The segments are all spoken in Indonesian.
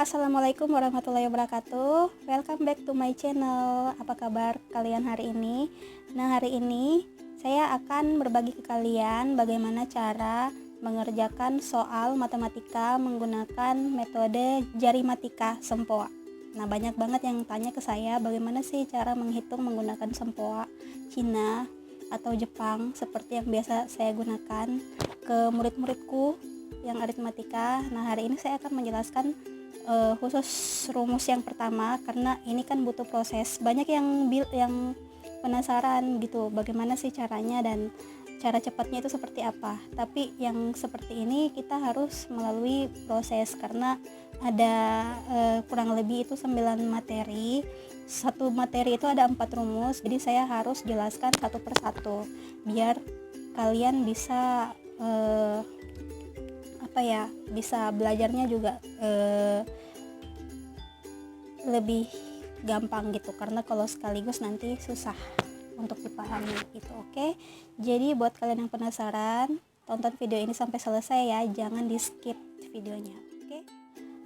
Assalamualaikum warahmatullahi wabarakatuh. Welcome back to my channel. Apa kabar kalian hari ini? Nah, hari ini saya akan berbagi ke kalian bagaimana cara mengerjakan soal matematika menggunakan metode jarimatika sempoa. Nah, banyak banget yang tanya ke saya bagaimana sih cara menghitung menggunakan sempoa Cina atau Jepang seperti yang biasa saya gunakan ke murid-muridku yang aritmatika. Nah, hari ini saya akan menjelaskan khusus rumus yang pertama karena ini kan butuh proses. Banyak yang penasaran gitu bagaimana sih caranya dan cara cepatnya itu seperti apa. Tapi yang seperti ini kita harus melalui proses karena ada kurang lebih itu 9 materi. Satu materi itu ada 4 rumus, jadi saya harus jelaskan satu persatu biar kalian bisa bisa belajarnya juga lebih gampang gitu, karena kalau sekaligus nanti susah untuk dipahami gitu. Oke, jadi buat kalian yang penasaran, tonton video ini sampai selesai ya, jangan di skip videonya. Oke,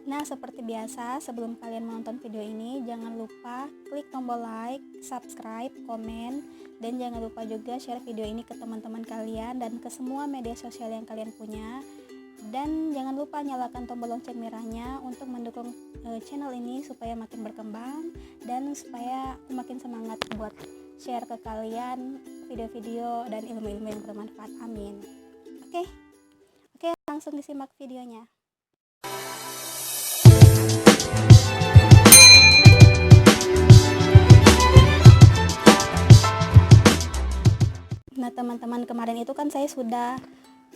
nah seperti biasa sebelum kalian menonton video ini jangan lupa klik tombol like, subscribe, komen, dan jangan lupa juga share video ini ke teman-teman kalian dan ke semua media sosial yang kalian punya. Dan jangan lupa nyalakan tombol lonceng merahnya untuk mendukung channel ini supaya makin berkembang dan supaya makin semangat buat share ke kalian video-video dan ilmu-ilmu yang bermanfaat. Amin. Oke, langsung disimak videonya. Nah, teman-teman, kemarin itu kan saya sudah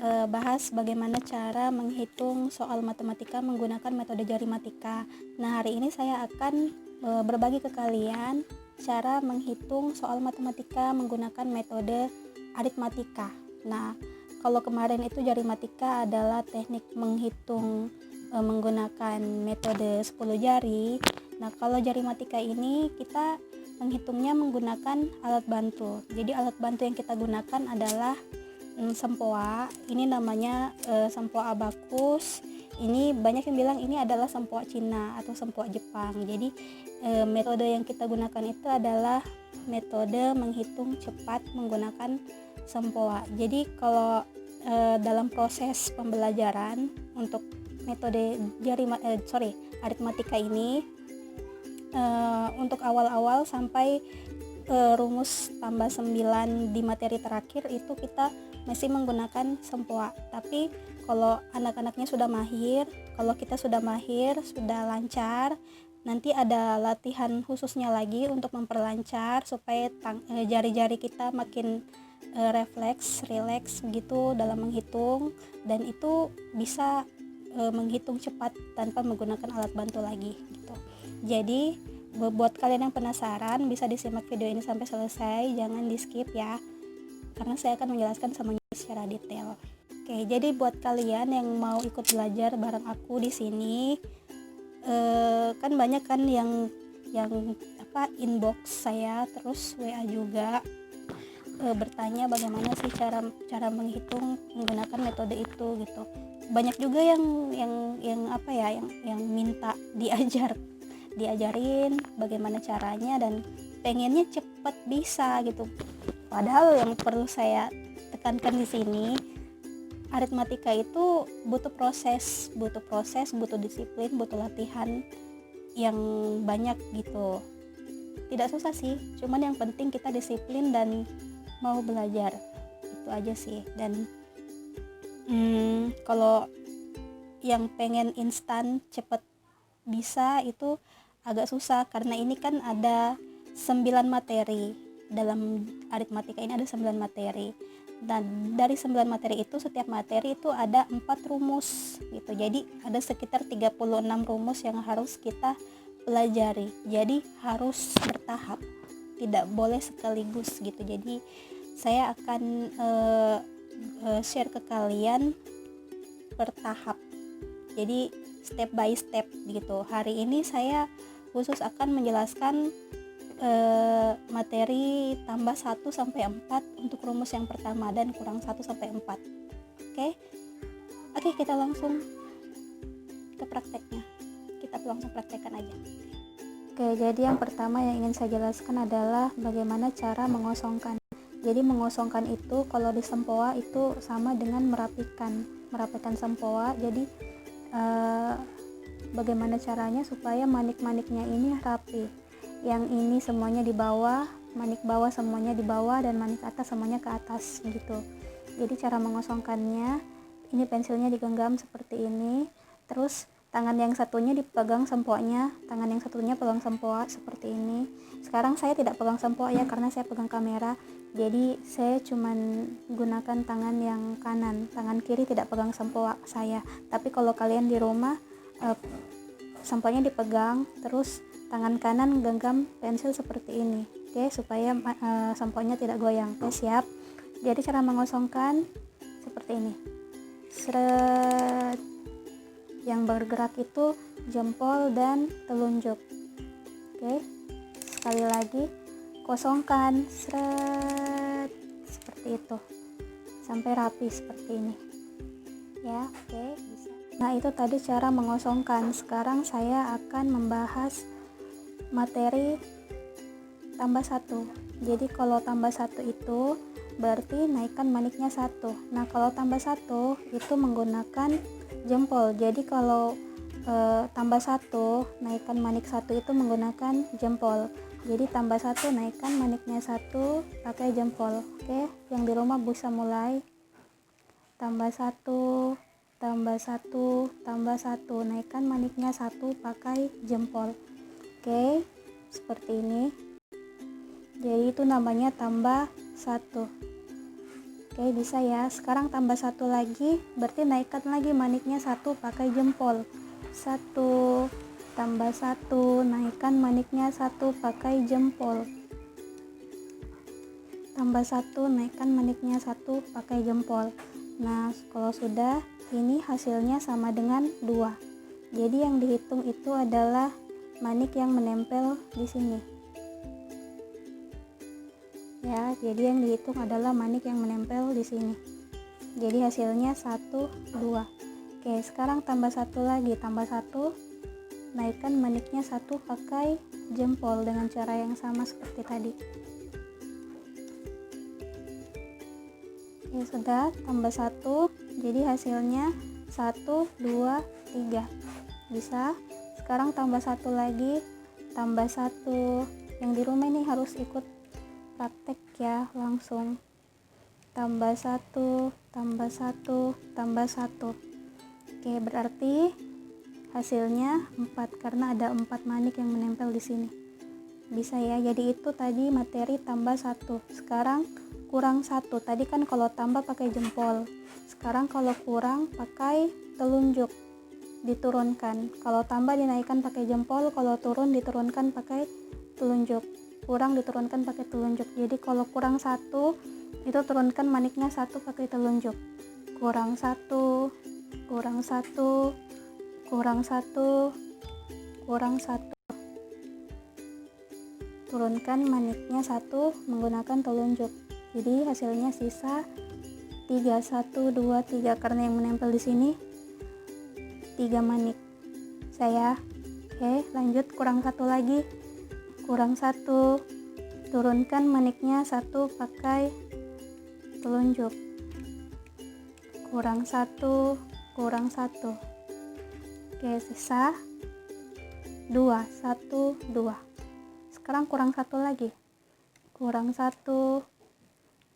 bahas bagaimana cara menghitung soal matematika menggunakan metode jarimatika. Nah, hari ini saya akan berbagi ke kalian cara menghitung soal matematika menggunakan metode aritmatika. Nah, kalau kemarin itu jarimatika adalah teknik menghitung menggunakan metode 10 jari. Nah, kalau jarimatika ini kita menghitungnya menggunakan alat bantu. Jadi alat bantu yang kita gunakan adalah sempoa. Ini namanya sempoa abakus. Ini banyak yang bilang ini adalah sempoa Cina atau sempoa Jepang. Jadi metode yang kita gunakan itu adalah metode menghitung cepat menggunakan sempoa. Jadi kalau dalam proses pembelajaran untuk metode aritmatika ini untuk awal-awal sampai rumus tambah 9 di materi terakhir itu kita masih menggunakan sempoa. Tapi kalau anak-anaknya sudah mahir, kalau kita sudah mahir, sudah lancar, nanti ada latihan khususnya lagi untuk memperlancar supaya jari-jari kita makin rileks begitu dalam menghitung, dan itu bisa menghitung cepat tanpa menggunakan alat bantu lagi gitu. Jadi buat kalian yang penasaran bisa disimak video ini sampai selesai, jangan di skip ya, karena saya akan menjelaskan semuanya secara detail. Oke, jadi buat kalian yang mau ikut belajar bareng aku di sini, kan banyak kan yang inbox saya, terus WA juga bertanya bagaimana sih cara menghitung menggunakan metode itu gitu. Banyak juga yang minta diajarin bagaimana caranya dan pengennya cepat bisa gitu. Padahal yang perlu saya tekankan di sini, aritmatika itu butuh proses, butuh disiplin, butuh latihan yang banyak gitu. Tidak susah sih, cuman yang penting kita disiplin dan mau belajar. Itu aja sih. Dan kalau yang pengen instan cepet bisa itu agak susah karena ini kan ada 9 materi. Dalam aritmatika ini ada 9 materi. Dan dari 9 materi itu setiap materi itu ada 4 rumus gitu. Jadi ada sekitar 36 rumus yang harus kita pelajari. Jadi harus bertahap, tidak boleh sekaligus gitu. Jadi saya akan share ke kalian bertahap. Jadi step by step gitu. Hari ini saya khusus akan menjelaskan materi tambah 1 sampai 4 untuk rumus yang pertama dan kurang 1 sampai 4. Oke, kita langsung ke prakteknya. Kita langsung praktekkan aja. Oke, jadi yang pertama yang ingin saya jelaskan adalah bagaimana cara mengosongkan. Jadi mengosongkan itu kalau di sempoa itu sama dengan merapikan sempoa. Jadi bagaimana caranya supaya manik-maniknya ini rapi. Yang ini semuanya di bawah, manik bawah semuanya di bawah, dan manik atas semuanya ke atas gitu. Jadi cara mengosongkannya, ini pensilnya digenggam seperti ini, terus tangan yang satunya dipegang sempoanya, tangan yang satunya pegang sempoa seperti ini. Sekarang saya tidak pegang sempoa ya, karena saya pegang kamera, jadi saya cuman gunakan tangan yang kanan, tangan kiri tidak pegang sempoa saya. Tapi kalau kalian di rumah sempoanya dipegang, terus tangan kanan genggam pensil seperti ini, oke, supaya sempoanya tidak goyang. Oke, siap. Jadi cara mengosongkan seperti ini. Seret. Yang bergerak itu jempol dan telunjuk. Oke, sekali lagi, kosongkan, seret, seperti itu sampai rapi seperti ini ya. Oke, bisa. Nah, itu tadi cara mengosongkan. Sekarang saya akan membahas materi tambah satu. Jadi kalau tambah satu itu berarti naikkan maniknya satu. Nah, kalau tambah satu itu menggunakan jempol. Jadi kalau tambah satu naikkan manik satu itu menggunakan jempol. Jadi tambah satu naikkan maniknya satu pakai jempol. Oke, yang di rumah bisa mulai. Tambah satu, tambah satu, tambah satu, naikkan maniknya satu pakai jempol. Oke, seperti ini. Jadi itu namanya tambah satu. Oke, bisa ya. Sekarang tambah satu lagi, berarti naikkan lagi maniknya satu pakai jempol. Satu, tambah satu, naikkan maniknya satu pakai jempol. Tambah satu, naikkan maniknya satu pakai jempol. Nah, kalau sudah, ini hasilnya sama dengan 2. Jadi yang dihitung itu adalah manik yang menempel di sini. Ya, jadi yang dihitung adalah manik yang menempel di sini. Jadi hasilnya 1, 2. Oke, sekarang tambah satu lagi, tambah satu, naikkan maniknya satu pakai jempol dengan cara yang sama seperti tadi. Oke, sudah, tambah satu, jadi hasilnya 1, 2, 3. Bisa. Sekarang tambah satu lagi, tambah satu. Yang di rumah ini harus ikut praktek ya, langsung. Tambah satu, tambah satu, tambah satu. Oke, berarti hasilnya 4 karena ada 4 manik yang menempel di sini. Bisa ya. Jadi itu tadi materi tambah satu. Sekarang kurang satu. Tadi kan kalau tambah pakai jempol. Sekarang kalau kurang pakai telunjuk, diturunkan. Kalau tambah dinaikkan pakai jempol, kalau turun diturunkan pakai telunjuk. Kurang diturunkan pakai telunjuk. Jadi kalau kurang satu itu turunkan maniknya satu pakai telunjuk. Kurang satu, kurang satu, kurang satu, kurang satu, turunkan maniknya satu menggunakan telunjuk. Jadi hasilnya sisa 3, 1, 2, 3 karena yang menempel di sini 3 manik saya. Oke, lanjut. Kurang satu lagi, kurang satu, turunkan maniknya satu pakai telunjuk. Kurang satu, kurang satu. Oke, sisa 2, 1, 2. Sekarang kurang satu lagi, kurang satu,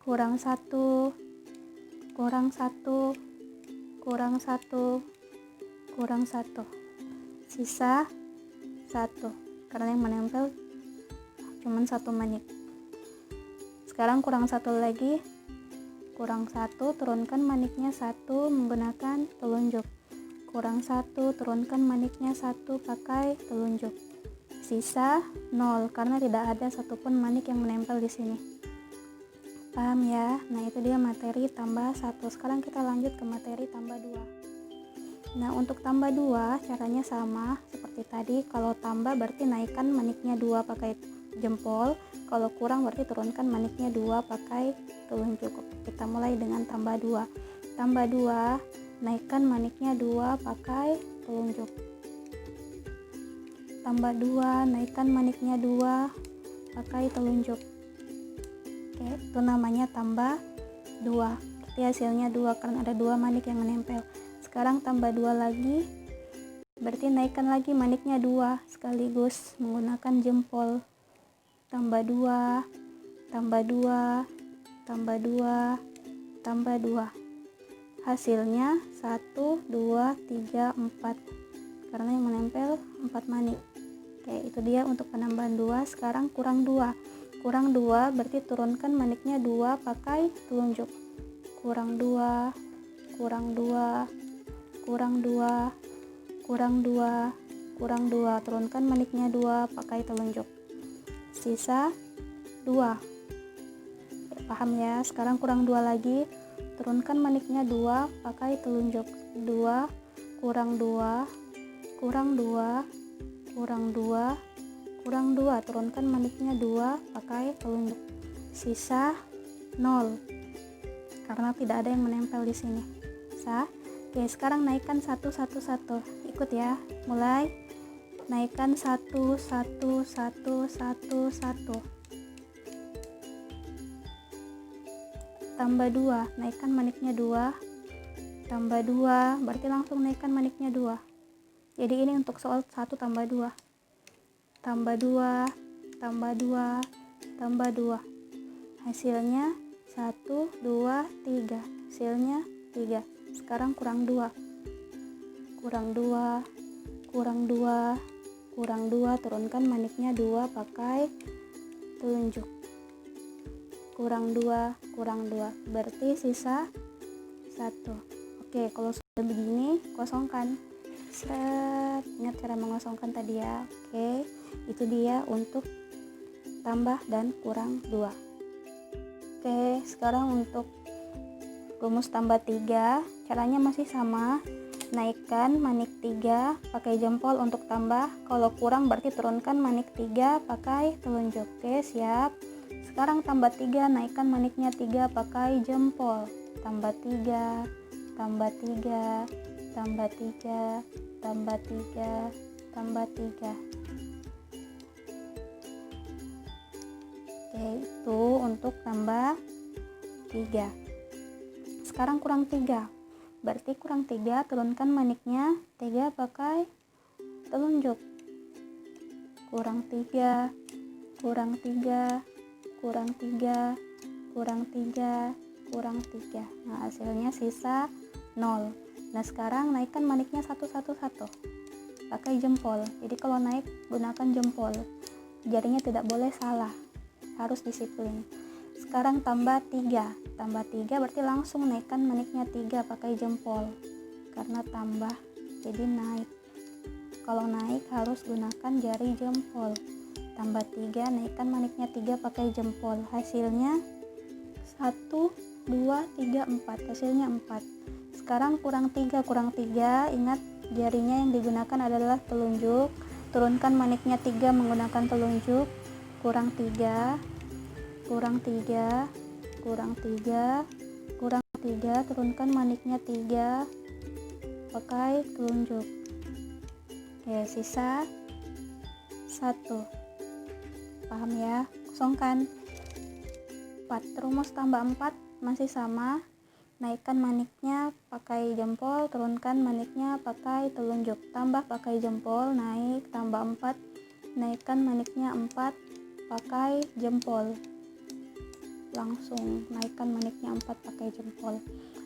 kurang satu, kurang satu, kurang satu, kurang satu, sisa 1 karena yang menempel cuman 1 manik. Sekarang kurang satu lagi, kurang satu, turunkan maniknya satu menggunakan telunjuk. Kurang satu, turunkan maniknya satu pakai telunjuk. Sisa 0 karena tidak ada satupun manik yang menempel di sini. Paham ya? Nah, itu dia materi tambah satu. Sekarang kita lanjut ke materi tambah 2. Nah, untuk tambah 2 caranya sama seperti tadi. Kalau tambah berarti naikkan maniknya 2 pakai jempol, kalau kurang berarti turunkan maniknya 2 pakai telunjuk. Kita mulai dengan tambah 2. Tambah 2, naikkan maniknya 2 pakai telunjuk. tambah 2, naikkan maniknya 2 pakai telunjuk. Oke, itu namanya tambah 2. Berarti hasilnya 2 karena ada 2 manik yang menempel. Sekarang tambah 2 lagi, berarti naikkan lagi maniknya 2 sekaligus menggunakan jempol. Tambah 2, tambah 2, tambah 2, tambah 2. Hasilnya 1, 2, 3, 4. Karena yang menempel 4 manik. Oke, itu dia untuk penambahan 2. Sekarang kurang 2. Kurang 2 berarti turunkan maniknya 2 pakai telunjuk. Kurang 2, kurang 2, kurang 2, kurang 2, kurang 2. Turunkan maniknya 2 pakai telunjuk. Sisa 2. Paham ya? Sekarang kurang 2 lagi. Turunkan maniknya 2 pakai telunjuk. 2, kurang 2, kurang 2, kurang 2, kurang 2. Turunkan maniknya 2 pakai telunjuk. Sisa 0. Karena tidak ada yang menempel di sini. Sah. Oke, sekarang naikkan 1, 1, 1. Ikut ya. Mulai. Naikkan 1, 1, 1, 1, 1. Tambah 2, naikkan maniknya 2, tambah 2, berarti langsung naikkan maniknya 2. Jadi ini untuk soal 1 tambah 2. Tambah 2, tambah 2, tambah 2. Hasilnya 1, 2, 3. Hasilnya 3. Sekarang kurang 2. Kurang 2, kurang 2, kurang 2. Turunkan maniknya 2 pakai telunjuk. Kurang 2, kurang 2, berarti sisa 1. Oke, kalau sudah begini kosongkan. Seret. Ingat cara mengosongkan tadi ya. Oke, itu dia untuk tambah dan kurang 2. Oke, sekarang untuk rumus tambah 3, caranya masih sama. Naikkan manik 3 pakai jempol untuk tambah. Kalau kurang berarti turunkan manik 3 pakai telunjuk. Oke, siap. Sekarang tambah 3, naikkan maniknya 3 pakai jempol. Tambah 3, tambah 3, tambah 3, tambah 3, tambah 3. Oke, itu untuk tambah 3. Sekarang kurang 3. Berarti kurang 3, turunkan maniknya 3 pakai telunjuk. Kurang 3, kurang 3, kurang 3, kurang 3, kurang 3. Nah, hasilnya sisa 0. Nah, sekarang naikkan maniknya 1, 1, 1 pakai jempol. Jadi kalau naik gunakan jempol. Jarinya tidak boleh salah. Harus disiplin. Sekarang tambah 3. Tambah 3 berarti langsung naikkan maniknya 3 pakai jempol. Karena tambah jadi naik. Kalau naik harus gunakan jari jempol. Tambah 3, naikkan maniknya 3 pakai jempol. Hasilnya 1, 2, 3, 4. Hasilnya 4. Sekarang kurang 3. Kurang 3, ingat jarinya yang digunakan adalah telunjuk. Turunkan maniknya 3 menggunakan telunjuk. Kurang 3, kurang 3, kurang 3, kurang 3. Turunkan maniknya 3 pakai telunjuk. Oke, sisa 1. Paham ya? Kosongkan. 4. Rumus tambah 4 masih sama. Naikkan maniknya pakai jempol, turunkan maniknya pakai telunjuk. Tambah pakai jempol, naik, tambah 4. Naikkan maniknya 4 pakai jempol. Langsung naikkan maniknya 4 pakai jempol.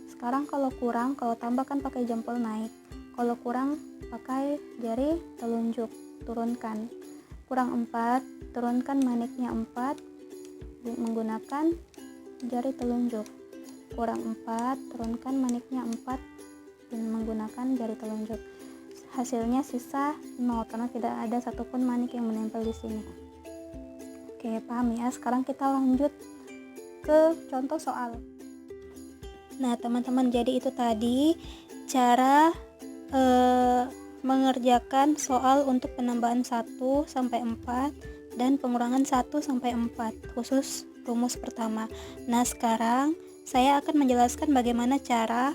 Sekarang kalau kurang, kalau tambahkan pakai jempol naik. Kalau kurang pakai jari telunjuk, turunkan. Kurang 4, turunkan maniknya 4 menggunakan jari telunjuk. Kurang 4, turunkan maniknya 4 dan menggunakan jari telunjuk. Hasilnya sisa 0 karena tidak ada satupun manik yang menempel di sini. Oke, paham ya? Sekarang kita lanjut ke contoh soal. Nah, teman-teman, jadi itu tadi cara mengerjakan soal untuk penambahan 1 sampai 4 dan pengurangan 1 sampai 4 khusus rumus pertama. Nah, sekarang saya akan menjelaskan bagaimana cara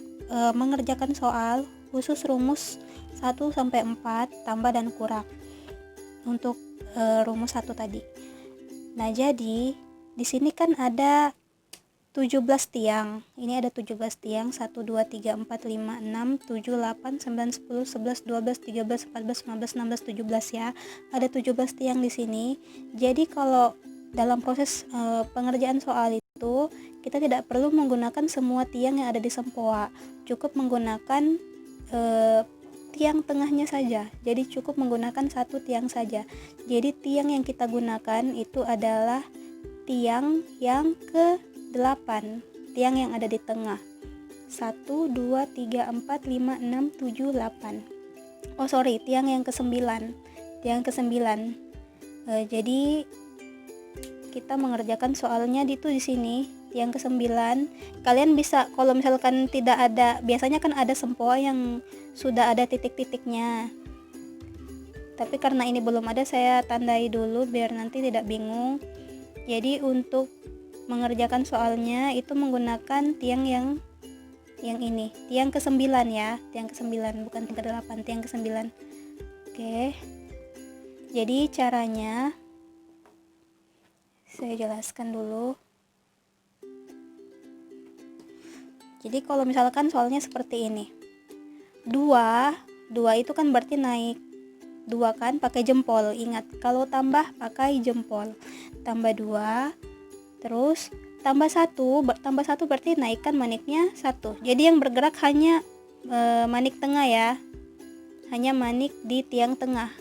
mengerjakan soal khusus rumus 1 sampai 4 tambah dan kurang. untuk rumus 1 tadi. Nah, jadi di sini kan ada 17 tiang. Ini ada 17 tiang, 1 2 3 4 5 6 7 8 9 10 11 12 13 14 15 16 17 ya. Ada 17 tiang di sini. Jadi kalau dalam proses pengerjaan soal itu kita tidak perlu menggunakan semua tiang yang ada di sempoa. Cukup menggunakan tiang tengahnya saja. Jadi cukup menggunakan satu tiang saja. Jadi tiang yang kita gunakan itu adalah tiang yang ke-8, tiang yang ada di tengah. 1 2 3 4 5 6 7 8. Oh sorry, tiang yang ke-9. Tiang ke-9. Jadi kita mengerjakan soalnya di sini tiang ke-9. Kalian bisa, kalau misalkan tidak ada, biasanya kan ada sempoa yang sudah ada titik-titiknya. Tapi karena ini belum ada, saya tandai dulu biar nanti tidak bingung. Jadi untuk mengerjakan soalnya itu menggunakan tiang yang ini, tiang ke-9 ya, tiang ke-9 bukan tiang ke-8, tiang ke-9. Oke. Jadi caranya saya jelaskan dulu. Jadi kalau misalkan soalnya seperti ini. 2 itu kan berarti naik. 2 kan pakai jempol. Ingat, kalau tambah pakai jempol. Tambah 2, terus tambah 1 berarti naikkan maniknya 1. Jadi yang bergerak hanya manik tengah ya. Hanya manik di tiang tengah,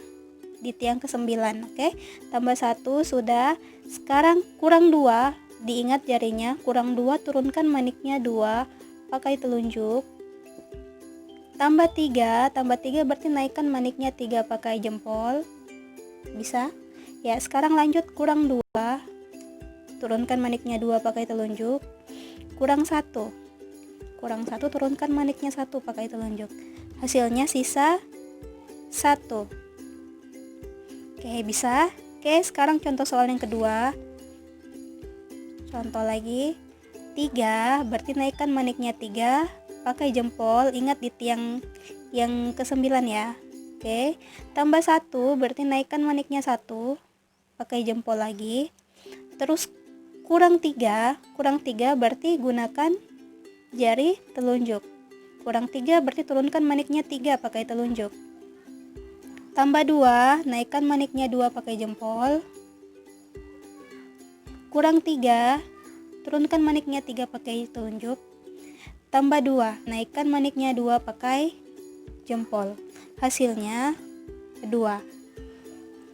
di tiang ke-9. Oke. Tambah 1 sudah. Sekarang kurang 2, diingat jarinya, kurang 2 turunkan maniknya 2 pakai telunjuk. Tambah 3 berarti naikkan maniknya 3 pakai jempol. Bisa? Ya, sekarang lanjut kurang 2. Turunkan maniknya 2 pakai telunjuk. Kurang 1 turunkan maniknya 1 pakai telunjuk. Hasilnya sisa 1. Oke, bisa? Oke, sekarang contoh soal yang kedua. Contoh lagi. 3 berarti naikkan maniknya 3 pakai jempol. Ingat di tiang yang ke-9 ya. Oke. Tambah 1 berarti naikkan maniknya 1 pakai jempol lagi. Terus kurang 3 berarti gunakan jari telunjuk. Kurang 3 berarti turunkan maniknya 3 pakai telunjuk. Tambah 2, naikkan maniknya 2 pakai jempol. Kurang 3, turunkan maniknya 3 pakai telunjuk. Tambah 2, naikkan maniknya 2 pakai jempol. Hasilnya 2.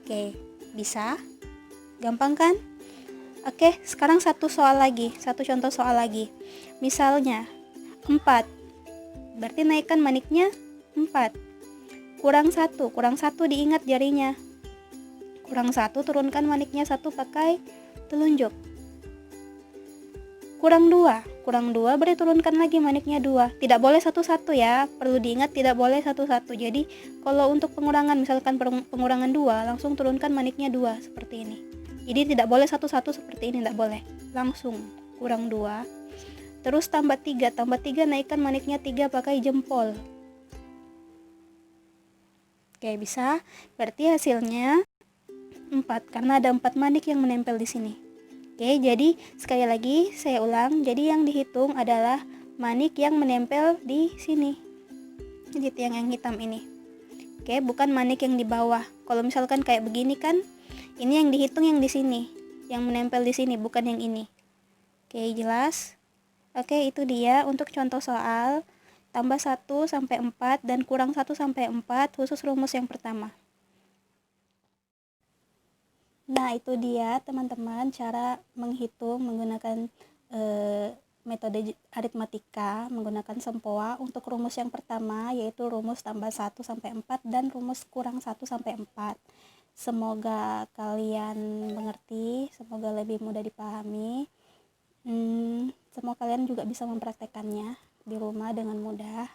Oke, bisa? Gampang kan? Oke, sekarang satu contoh soal lagi. Misalnya 4, berarti naikkan maniknya 4. Kurang 1 diingat jarinya. Kurang 1 turunkan maniknya 1 pakai telunjuk. Kurang 2 berarti turunkan lagi maniknya 2. Tidak boleh satu-satu ya, perlu diingat tidak boleh satu-satu. Jadi kalau untuk pengurangan, misalkan pengurangan 2, langsung turunkan maniknya 2 seperti ini. Jadi tidak boleh satu-satu seperti ini, tidak boleh. Langsung kurang 2. Terus tambah 3 naikkan maniknya 3 pakai jempol. Oke, bisa. Berarti hasilnya 4 karena ada 4 manik yang menempel di sini. Oke, jadi sekali lagi saya ulang. Jadi yang dihitung adalah manik yang menempel di sini, di tiang yang hitam ini. Oke, bukan manik yang di bawah. Kalau misalkan kayak begini kan, ini yang dihitung yang di sini, yang menempel di sini, bukan yang ini. Oke, jelas? Oke, itu dia untuk contoh soal. Tambah 1 sampai 4 dan kurang 1 sampai 4 khusus rumus yang pertama. Nah, itu dia teman-teman cara menghitung menggunakan metode aritmatika menggunakan sempoa untuk rumus yang pertama, yaitu rumus tambah 1 sampai 4 dan rumus kurang 1 sampai 4. Semoga kalian mengerti, semoga lebih mudah dipahami. Semoga kalian juga bisa mempraktekannya di rumah dengan mudah,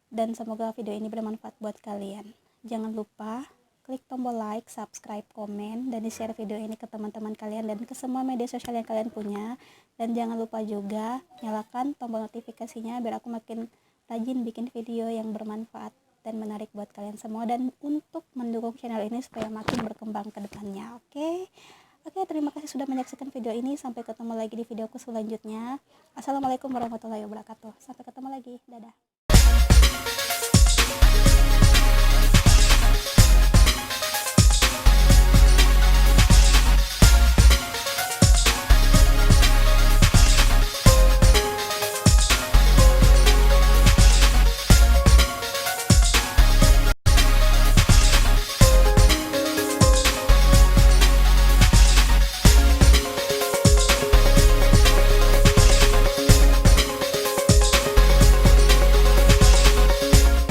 dan semoga video ini bermanfaat buat kalian. Jangan lupa klik tombol like, subscribe, komen, dan di-share video ini ke teman-teman kalian dan ke semua media sosial yang kalian punya. Dan jangan lupa juga nyalakan tombol notifikasinya biar aku makin rajin bikin video yang bermanfaat. dan menarik buat kalian semua, dan untuk mendukung channel ini supaya makin berkembang ke depannya. Oke, terima kasih sudah menyaksikan video ini. Sampai ketemu lagi di videoku selanjutnya. Assalamualaikum warahmatullahi wabarakatuh. Sampai ketemu lagi. Dadah.